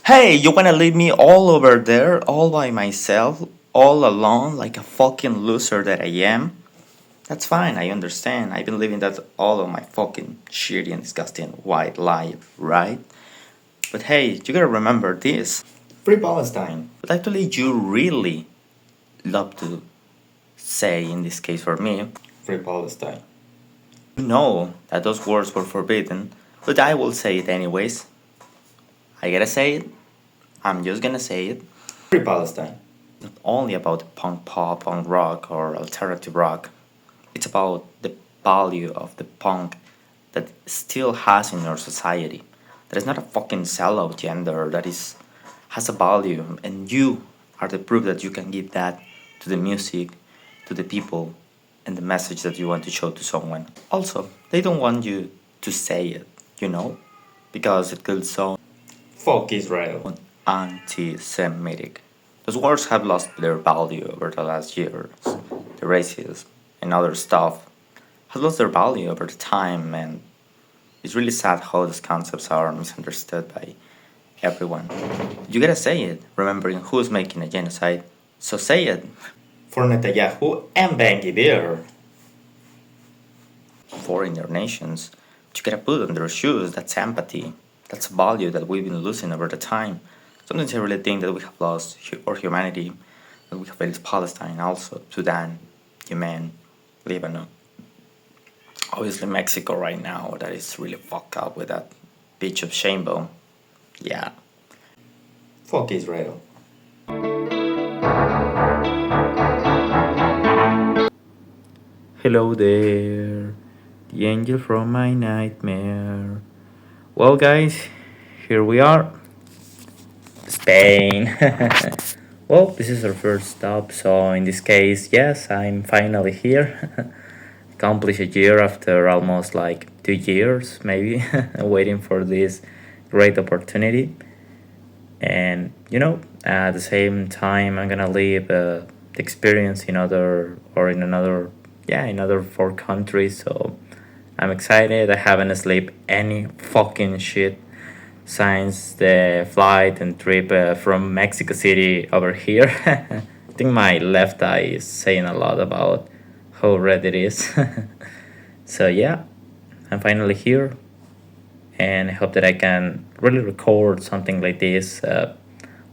Hey, you wanna leave me all over there, all by myself, all alone, like a fucking loser that I am? That's fine, I understand. I've been living that all of my fucking shitty and disgusting white life, right? But hey, you gotta remember this. Free Palestine. But actually, you really love to say, in this case for me, Free Palestine. You know that those words were forbidden, but I will say it anyways. I gotta say it. I'm just gonna say it. Free Palestine. Not only about punk pop, punk rock, or alternative rock. It's about the value of the punk that still has in our society. That is not a fucking sellout gender. That is has a value, and you are the proof that you can give that to the music, to the people, and the message that you want to show to someone. Also, they don't want you to say it, because it could sound fuck Israel, anti-Semitic. Those words have lost their value over the last years. The racism and other stuff has lost their value over the time, and it's really sad how those concepts are misunderstood by everyone. You gotta say it, remembering who's making a genocide. So say it. For Netanyahu and Ben Gvir. Foreigner nations, you gotta put on their shoes. That's empathy. That's value that we've been losing over the time. Sometimes I really think that we have lost our humanity, that we have faced Palestine, also Sudan, Yemen, Lebanon. Obviously Mexico right now, that is really fucked up with that bitch of Shamebo. Yeah. Fuck Israel. Hello there, the angel from my nightmare. Well, guys, here we are, Spain. Well, this is our first stop, so in this case, yes, I'm finally here. Accomplished a year after almost like 2 years, maybe, waiting for this great opportunity. And at the same time, I'm gonna live the experience in other or in another, yeah, in other four countries. So I'm excited. I haven't slept any fucking shit since the flight and trip from Mexico City over here. I think my left eye is saying a lot about how red it is. So yeah, I'm finally here, and I hope that I can really record something like this,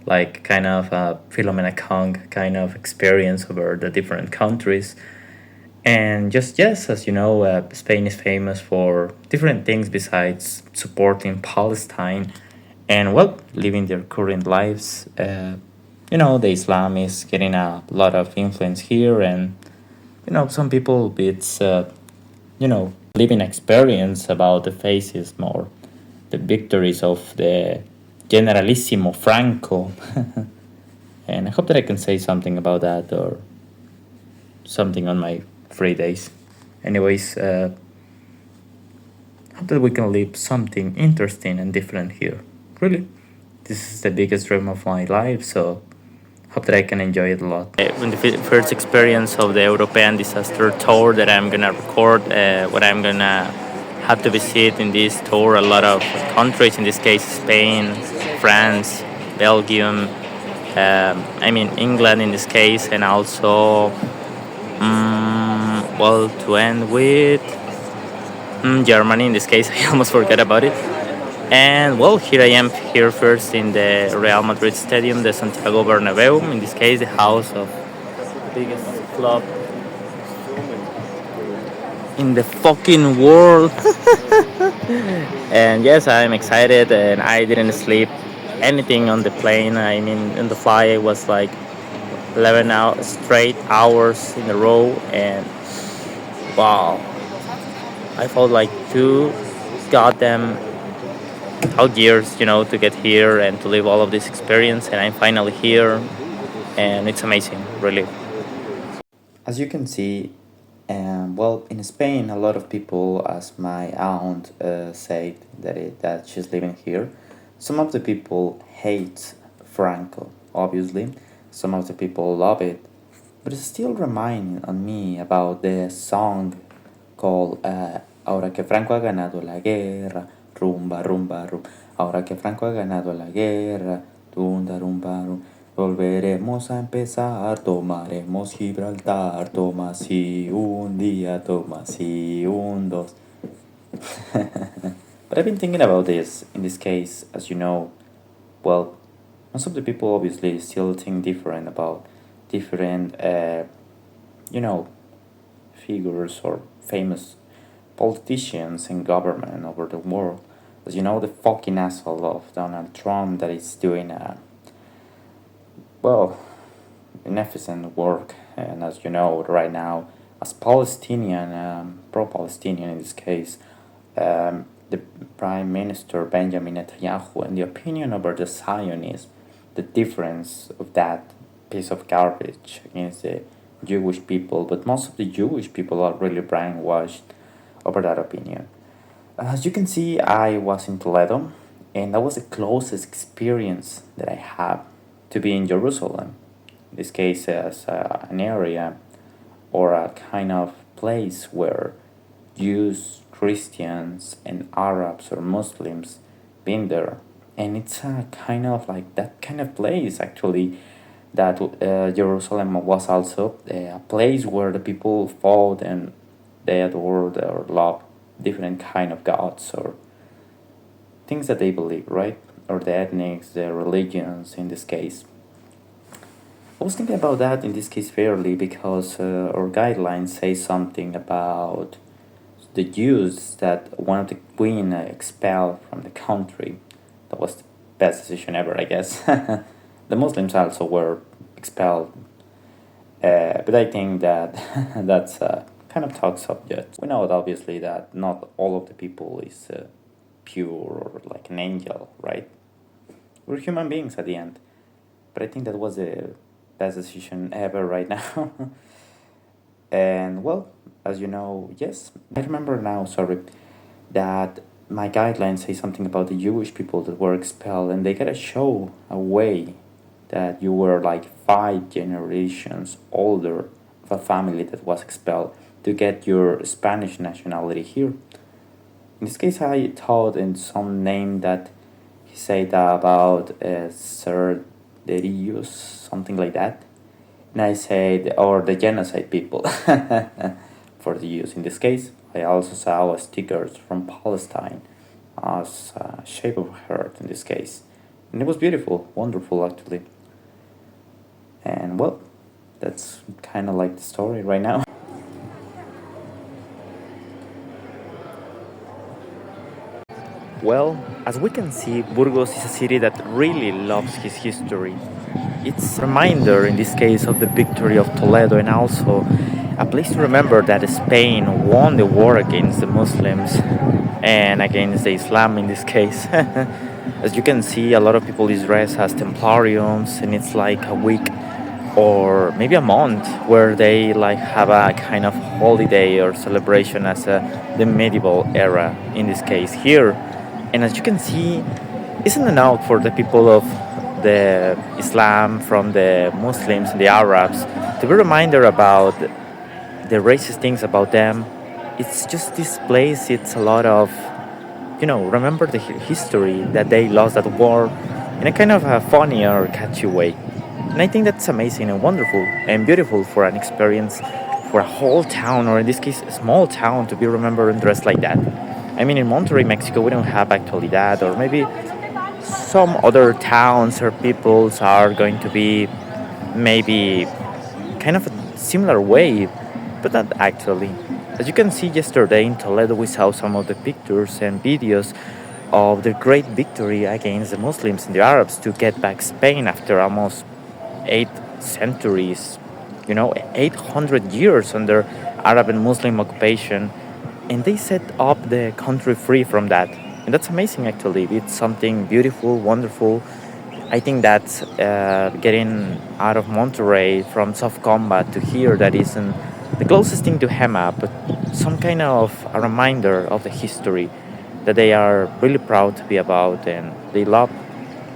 like kind of a Philomena Kong kind of experience over the different countries. And just yes, as you know, Spain is famous for different things besides supporting Palestine and well, living their current lives. The Islam is getting a lot of influence here, and some people it's living experience about the faces more, the victories of the Generalissimo Franco. And I hope that I can say something about that or something on my free days. Anyways, hope that we can live something interesting and different here. Really, this is the biggest dream of my life, so hope that I can enjoy it a lot. When the first experience of the European disaster tour that I'm gonna record, what I'm gonna have to visit in this tour, a lot of countries, in this case Spain, France, Belgium, England in this case, and also, well, to end with Germany in this case. I almost forgot about it. And well, here I am, here first in the Real Madrid Stadium, the Santiago Bernabeu, in this case, the house of the biggest club in the fucking world. And yes, I'm excited, and I didn't sleep anything on the plane. In the flight, it was like 11 straight hours in a row, and wow, I felt like two goddamn out years, to get here and to live all of this experience, and I'm finally here, and it's amazing, really. As you can see, well, in Spain, a lot of people, as my aunt said, that she's living here. Some of the people hate Franco, obviously. Some of the people love it, but it still reminds on me about the song called Ahora que Franco ha ganado la guerra, rumba, rumba, rumba. Ahora que Franco ha ganado la guerra, tunda, rumba, rumba. Volveremos a empezar, tomaremos Gibraltar, toma si un día, toma si un dos. But I've been thinking about this in this case, as you know, well, most of the people obviously still think different about different, you know, figures or famous politicians in government over the world. As you know, the fucking asshole of Donald Trump that is doing well, beneficent work. And as you know, right now, as Palestinian, pro-Palestinian in this case, the Prime Minister Benjamin Netanyahu, and the opinion over the Zionists, the difference of that piece of garbage against the Jewish people, but most of the Jewish people are really brainwashed over that opinion. As you can see, I was in Toledo, and that was the closest experience that I have to be in Jerusalem. In this case, as an area or a kind of place where Jews, Christians, and Arabs or Muslims been there, and it's a kind of like that kind of place actually. That Jerusalem was also a place where the people fought and they adored or loved different kind of gods or things that they believe, right? Or the ethnics, the religions in this case. I was thinking about that in this case fairly because our guidelines say something about the Jews that one of the queen expelled from the country. That was the best decision ever, I guess. The Muslims also were expelled, but I think that that's a kind of talk subject. We know obviously that not all of the people is pure or like an angel, right? We're human beings at the end, but I think that was the best decision ever right now. And well, as you know, yes, I remember now, sorry, that my guidelines say something about the Jewish people that were expelled, and they gotta show a way that you were like 5 generations older of a family that was expelled to get your Spanish nationality here. In this case, I thought in some name that he said about Cerderillos, something like that. And I said, or the genocide people for the use. In this case, I also saw stickers from Palestine as a shape of a heart in this case. And it was beautiful, wonderful actually. And well, that's kind of like the story right now. Well, as we can see, Burgos is a city that really loves his history. It's a reminder, in this case, of the victory of Toledo and also a place to remember that Spain won the war against the Muslims and against the Islam in this case. As you can see, a lot of people is dressed as Templarians and it's like a week or maybe a month where they like have a kind of holiday or celebration as the medieval era in this case here. And as you can see, isn't enough for the people of the Islam from the Muslims and the Arabs to be reminder about the racist things about them. It's just this place, it's a lot of, remember the history that they lost that war in a kind of a funny or catchy way. And I think that's amazing and wonderful and beautiful for an experience for a whole town, or in this case, a small town, to be remembered and dressed like that. I mean, in Monterrey, Mexico, we don't have actually that, or maybe some other towns or peoples are going to be maybe kind of a similar way, but not actually. As you can see, yesterday in Toledo, we saw some of the pictures and videos of the great victory against the Muslims and the Arabs to get back Spain after almost 8 centuries, 800 years under Arab and Muslim occupation. And they set up the country free from that. And that's amazing, actually. It's something beautiful, wonderful. I think that getting out of Monterrey from soft combat to here, that isn't the closest thing to Hema, but some kind of a reminder of the history that they are really proud to be about and they love.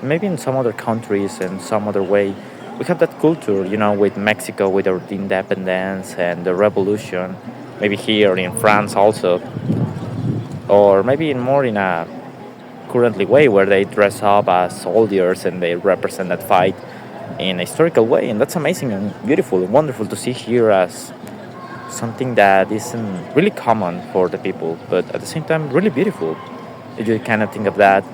Maybe in some other countries and some other way, we have that culture, with Mexico, with our independence and the revolution. Maybe here in France also, or maybe more in a currently way where they dress up as soldiers and they represent that fight in a historical way, and that's amazing and beautiful and wonderful to see here as something that isn't really common for the people, but at the same time really beautiful. You kind of think of that.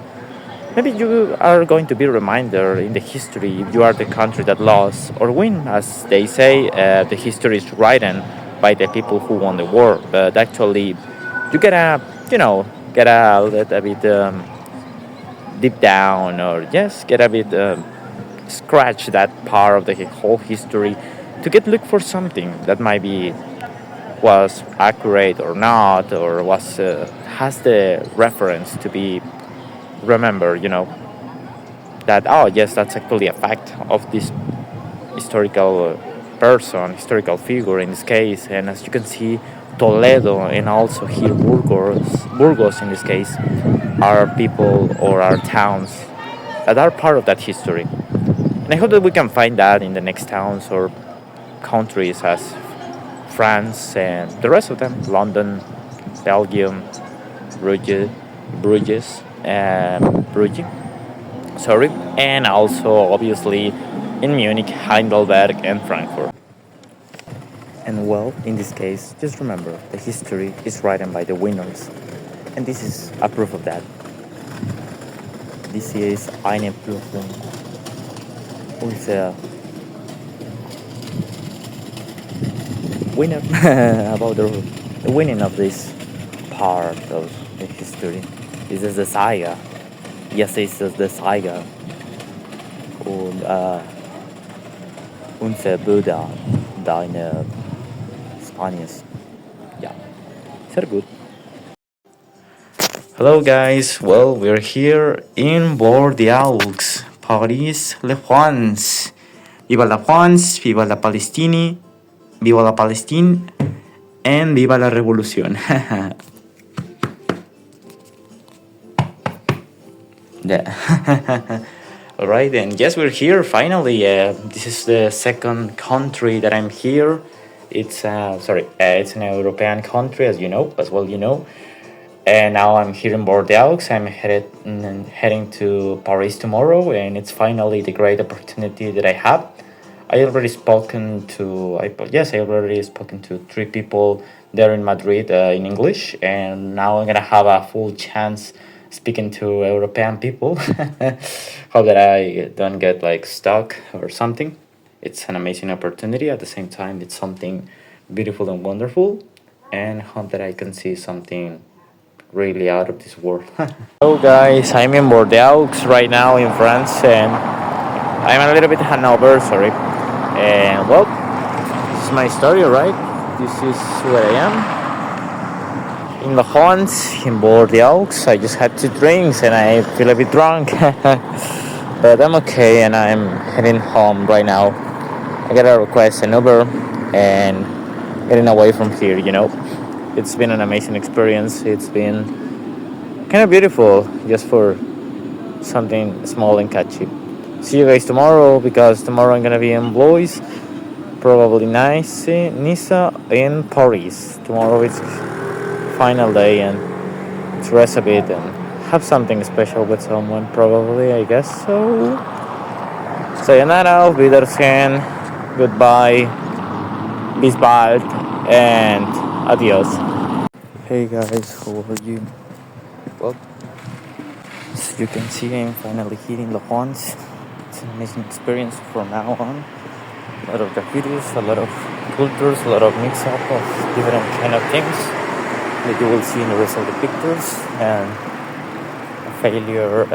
Maybe you are going to be a reminder in the history if you are the country that lost or win, as they say. The history is written by the people who won the war, but actually, you gotta, get a little bit deep down, or just get a bit scratch that part of the whole history to get look for something that might be was accurate or not, or was has the reference to be remembered. That, oh yes, that's actually a fact of this historical person, historical figure in this case. And as you can see, Toledo and also here Burgos in this case, are people or are towns that are part of that history. And I hope that we can find that in the next towns or countries as France and the rest of them, London, Belgium, Bruges, Bruges, sorry, and also obviously in Munich, Heidelberg, and Frankfurt. And well, in this case, just remember the history is written by the winners, and this is a proof of that. This is eine Prüfung unser winner about the winning of this part of the history. This is the saga. Yes, this is the saga. Und unser Bruder, deine Spanish. Yeah, very good. Hello guys, well, we're here in Bordeaux, Paris, Le France. Viva la France, viva la Palestine, viva la Palestine, and viva la Revolución. Yeah. Alright, and yes, we're here finally. This is the second country that I'm here. It's it's an European country, as well. And now I'm here in Bordeaux. I'm heading to Paris tomorrow, and it's finally the great opportunity that I have. I already spoken to 3 people there in Madrid in English, and now I'm gonna have a full chance speaking to European people. Hope that I don't get stuck or something. It's an amazing opportunity. At the same time, it's something beautiful and wonderful, and hope that I can see something really out of this world. Hello guys, I'm in Bordeaux right now in France, and I'm a little bit hangover, sorry. And well, this is my story, right? This is where I am. In La France, in Bordeaux. I just had 2 drinks and I feel a bit drunk. But I'm okay and I'm heading home right now. I gotta request an Uber and getting away from here, It's been an amazing experience. It's been kind of beautiful just for something small and catchy. See you guys tomorrow, because tomorrow I'm gonna be in Blois, probably Nice, in Paris. Tomorrow is final day and let's rest a bit and have something special with someone, probably, I guess so. Sayonara, auf Wiedersehen, goodbye, bis bald, and adios. Hey guys, how are you? Well, as you can see, I'm finally hitting La France. It's an amazing experience from now on. A lot of graffitis, a lot of cultures, a lot of mix-up of different kind of things that you will see in the rest of the pictures. And a failure,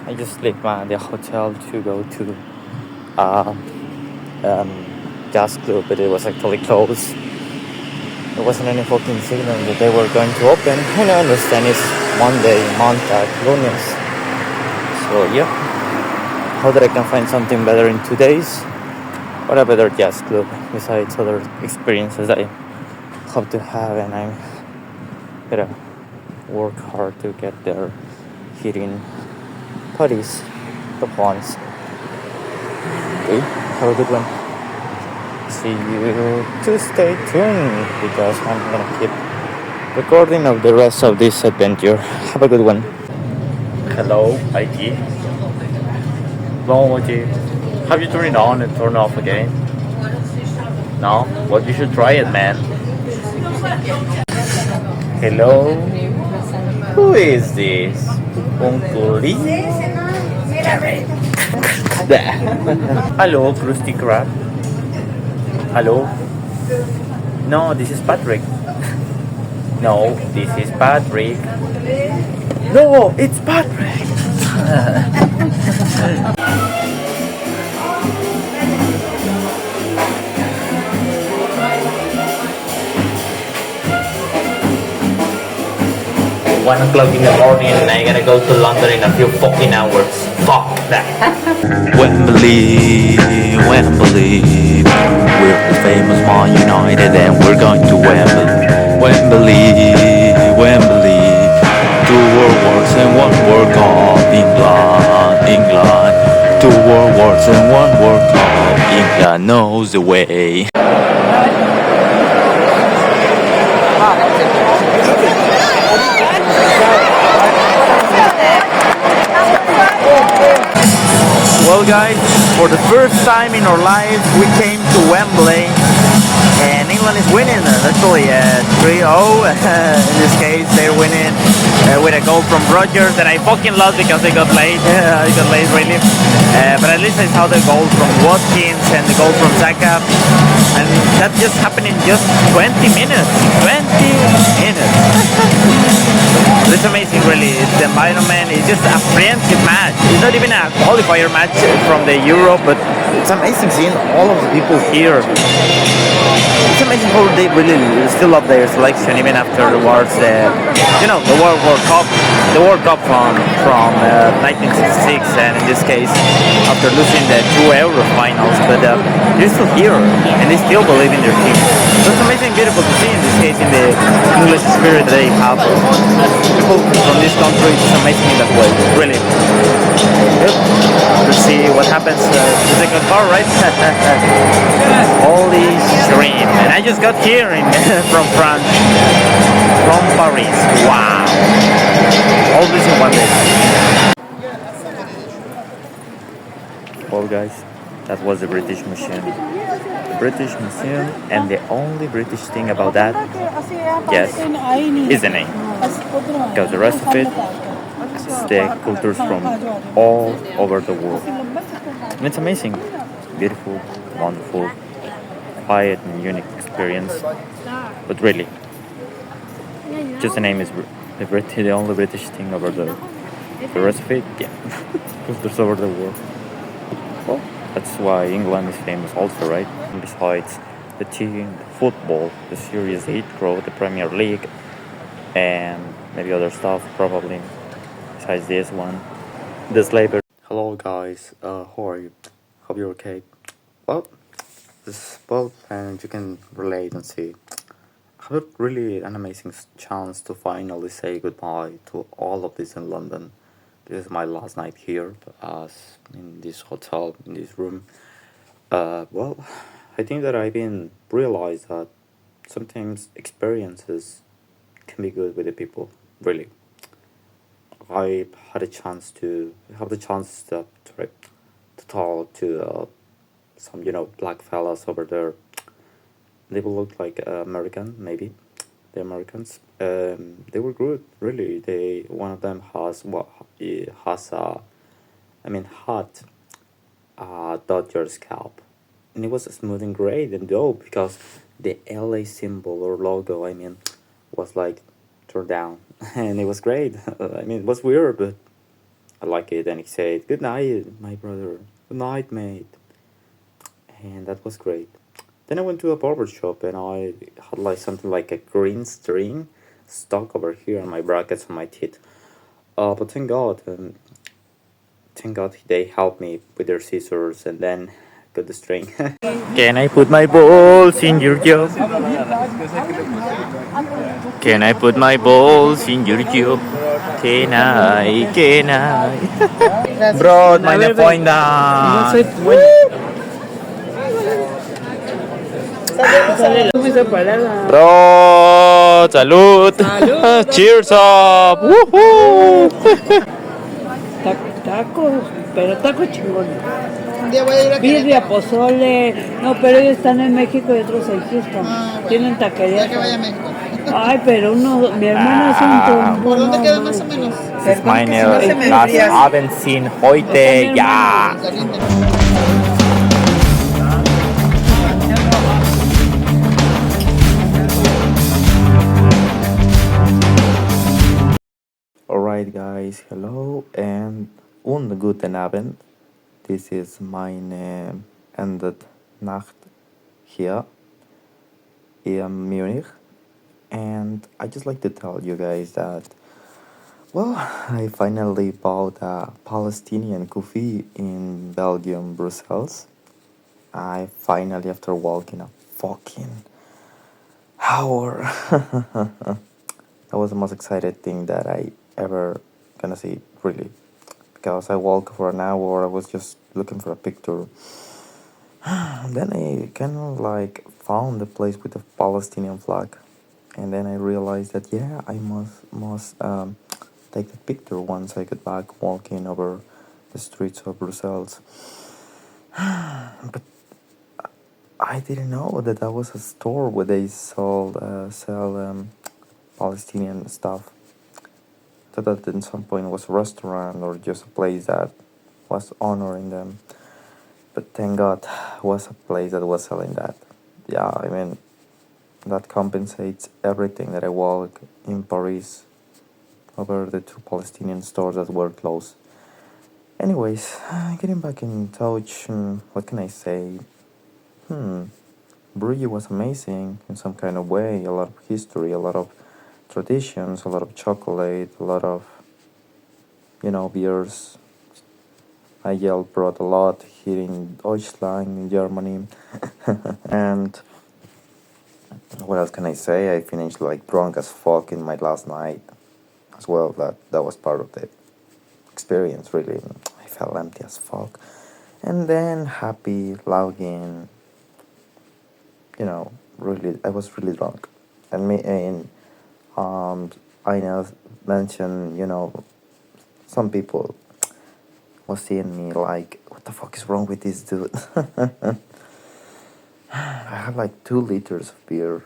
I just left the hotel to go to jazz club, but it was actually closed. There wasn't any fucking signal that they were going to open. And I understand it's Monday, Montag, lunes. So yeah, hope that I can find something better in 2 days, or a better jazz club besides other experiences I hope to have, and I'm gonna work hard to get there here in Paris, the France. Okay, have a good one. See you to stay tuned, because I'm gonna keep recording of the rest of this adventure. Have a good one. Hello, IT. No, IT. Have you turned it on and turned off again? No? Well, you should try it, man. Hello? Who is this? Uncle Lee? There. Hello, Krusty Krab. Hello? No, this is Patrick. No, this is Patrick. No, it's Patrick. One o'clock in the morning and I gotta go to London in a few fucking hours. Fuck that. Wembley, Wembley, we're the famous Man United and we're going to Wembley. Wembley, Wembley, 2 World Wars and 1 World Cup. England, England, 2 World Wars and 1 World Cup. England knows the way. Well guys, for the first time in our lives we came to Wembley and England is winning actually 3-0 in this case. They're winning with a goal from Rodgers that I fucking love because they got late. I got late really, but at least I saw the goal from Watkins and the goal from Saka, and that just happened in just 20 minutes. 20 minutes. It's amazing really. The environment is just a friendship match. It's not even a qualifier match from the Euro, but it's amazing seeing all of the people here. It's amazing how they really still love their selection even afterwards. The World Cup from 1966, and in this case after losing the 2 Euro finals, but they're still here and they still believe in their team. So it's amazing, beautiful to see in this case in the English spirit they have. People from this country, it's amazing in that way, really. Yep. Let's see what happens to the second car, right? Holy dream. And I just got here from France, from Paris. Wow. All this in one day. Well guys, that was the British Museum. The British Museum, and the only British thing about that, yes, is the name. Because the rest of it is the cultures from all over the world. And it's amazing. Beautiful, wonderful, quiet and unique experience. But really, just the name is the only British thing over there. The rest of it, yeah, cultures over the world. Well, that's why England is famous also, right? And besides the team, the football, the Series 8 Pro, the Premier League, and maybe other stuff probably besides this one. This labor. Hello guys, how are you? Hope you're okay. Well, and you can relate and see. I had really an amazing chance to finally say goodbye to all of this in London. This is my last night here, as in this hotel, in this room. Well, I think that I've been realized that sometimes experiences can be good with the people. Really, I had a chance to have the chance to talk to some black fellas over there. They will look like American, maybe. The Americans. They were good, really. One of them had a Dodgers cap, and it was smooth and great and dope because the LA symbol or logo, was like turned down, and it was great. It was weird, but I like it. And he said, "Good night, my brother. Good night, mate." And that was great. Then I went to a barber shop and I had like something like a green string stuck over here on my brackets on my teeth. But thank God they helped me with their scissors and then got the string. Can I put my balls in your job? Can I put my balls in your job? Can I? Bro, meine Freunde! Bro, salud. Cheers up. Woohoo. Tacos, pero tacos chingones. Un día voy a ir a birria, pozole. No, pero ellos están en México y otros en Houston. Bueno, tienen taquerías. Ya que vaya a México. Ay, pero uno, mi hermano es un ¿por dónde queda más o menos? Das ist meine das Abendsinn heute, ja. Alright guys, hello and guten Abend. This is meine ended Nacht here in Munich, and I just like to tell you guys that, well, I finally bought a Palestinian coffee in Belgium, Brussels. I finally, after walking a fucking hour, that was the most excited thing that I ever gonna see, really, because I walked for an hour. I was just looking for a picture. Then I kind of like found the place with the Palestinian flag, and then I realized that yeah, I must take the picture once I get back walking over the streets of Brussels. But I didn't know that that was a store where they sell Palestinian stuff. I thought that at some point it was a restaurant or just a place that was honoring them. But thank God it was a place that was selling that. Yeah, I mean, that compensates everything that I walk in Paris over the two Palestinian stores that were closed. Anyways, getting back in touch, what can I say? Bruges was amazing in some kind of way. A lot of history, a lot of traditions, a lot of chocolate, a lot of, beers. I brought a lot here in Deutschland, in Germany. And what else can I say? I finished like drunk as fuck in my last night as well. That was part of the experience, really. I felt empty as fuck. And then happy, logging, really, I was really drunk. I know mentioned, some people was seeing me like, what the fuck is wrong with this dude? I have like 2 liters of beer,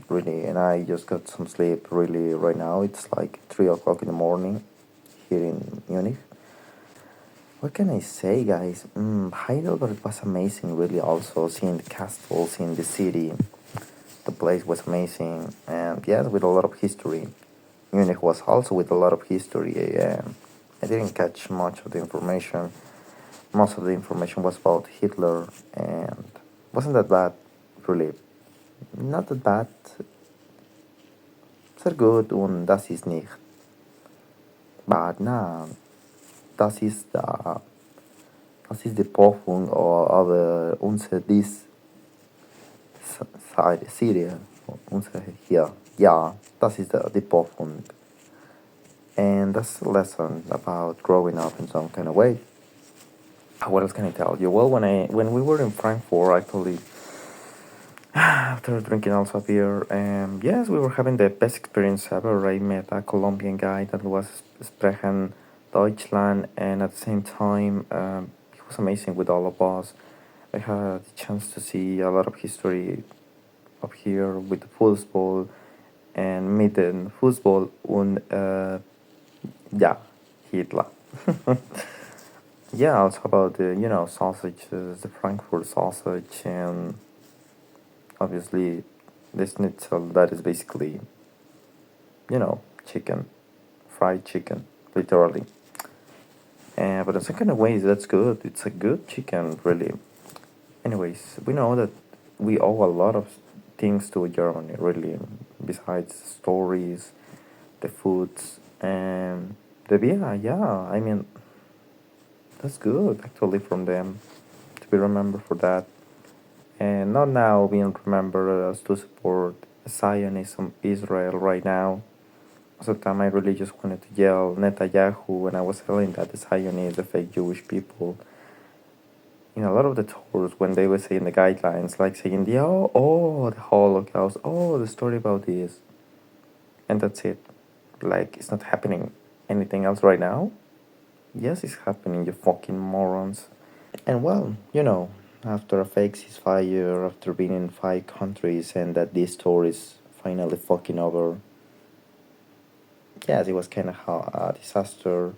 really, and I just got some sleep, really, right now. It's like 3 o'clock in the morning here in Munich. What can I say, guys? Heidelberg was amazing, really, also, seeing the castle, seeing the city. The place was amazing, and yes, with a lot of history. Munich was also with a lot of history. I didn't catch much of the information. Most of the information was about Hitler, and wasn't that bad, really. Not that bad. Sehr gut und das ist nicht bad. Na, das ist die Prüfung aber unsere Serie, unsere hier. Ja, das ist die Prüfung. And that's a lesson about growing up in some kind of way. What else can I tell you? Well, when we were in Frankfurt, actually, after drinking also beer, yes, we were having the best experience ever. I met a Colombian guy that was sprechen Deutschland, and at the same time, he was amazing with all of us. I had the chance to see a lot of history up here with the football and mitten football und yeah, Hitler. Yeah, also about the sausages, the Frankfurt sausage, and obviously the schnitzel, that is basically chicken, fried chicken, literally. But in some kind of ways, that's good. It's a good chicken, really. Anyways, we know that we owe a lot of things to Germany, really, besides stories, the foods, and the beer. Yeah, I mean, that's good, actually, from them to be remembered for that. And not now being remembered as to support Zionism Israel right now. Most of the time, I really just wanted to yell Netanyahu when I was telling that the Zionists, the fake Jewish people. in a lot of the tours when they were saying the guidelines, like saying the the Holocaust, the story about this, and that's it. Like it's not happening anything else right now. Yes, it's happening, you fucking morons. And well, after a fake ceasefire, after being in 5 countries, and that this tour is finally fucking over. Yes, it was kind of a disaster.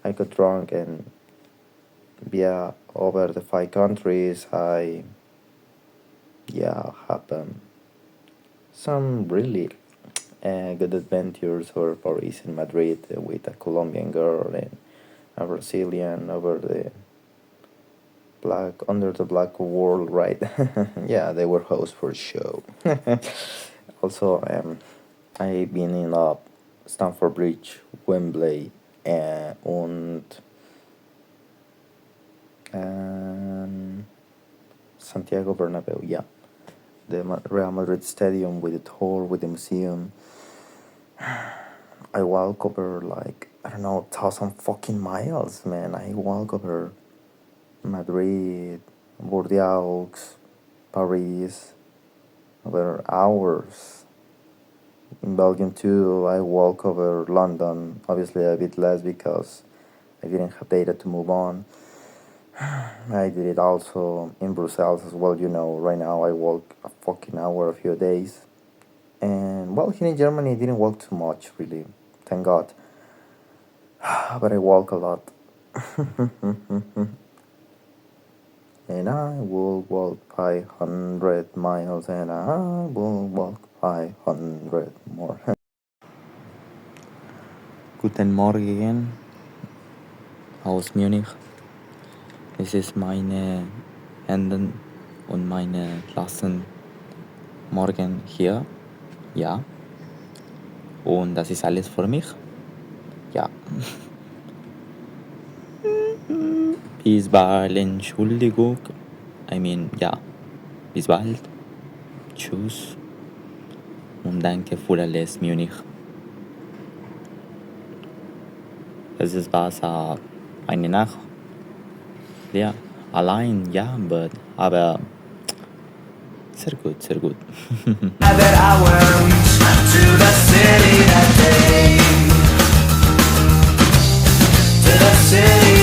I got drunk and over the 5 countries, happened some really good adventures over Paris and Madrid with a Colombian girl and a Brazilian over the under the black world, right? Yeah, they were hosts for the show. Also, I've been in Stamford Bridge, Wembley, and Santiago Bernabeu. Yeah, the Real Madrid Stadium with the tour, with the museum. I walk over like, I don't know, 1,000 fucking miles, man. I walk over Madrid, Bordeaux, Paris, over hours. In Belgium too, I walk over London, obviously a bit less because I didn't have data to move on. I did it also in Brussels as well, right now I walk a fucking hour a few days. And well, here in Germany I didn't walk too much, really, thank God. But I walk a lot. And I will walk 500 miles, and I will walk 500 more. Guten Morgen aus Munich. Es ist meine Enden und meine Klassen morgen hier. Ja. Und das ist alles für mich. Ja. Bis bald, Entschuldigung. Ja. Bis bald. Tschüss. Und danke für alles, Munich. Es war eine Nacht. Ja, allein, ja, aber sehr gut, sehr gut. That I went to the city that day, to the city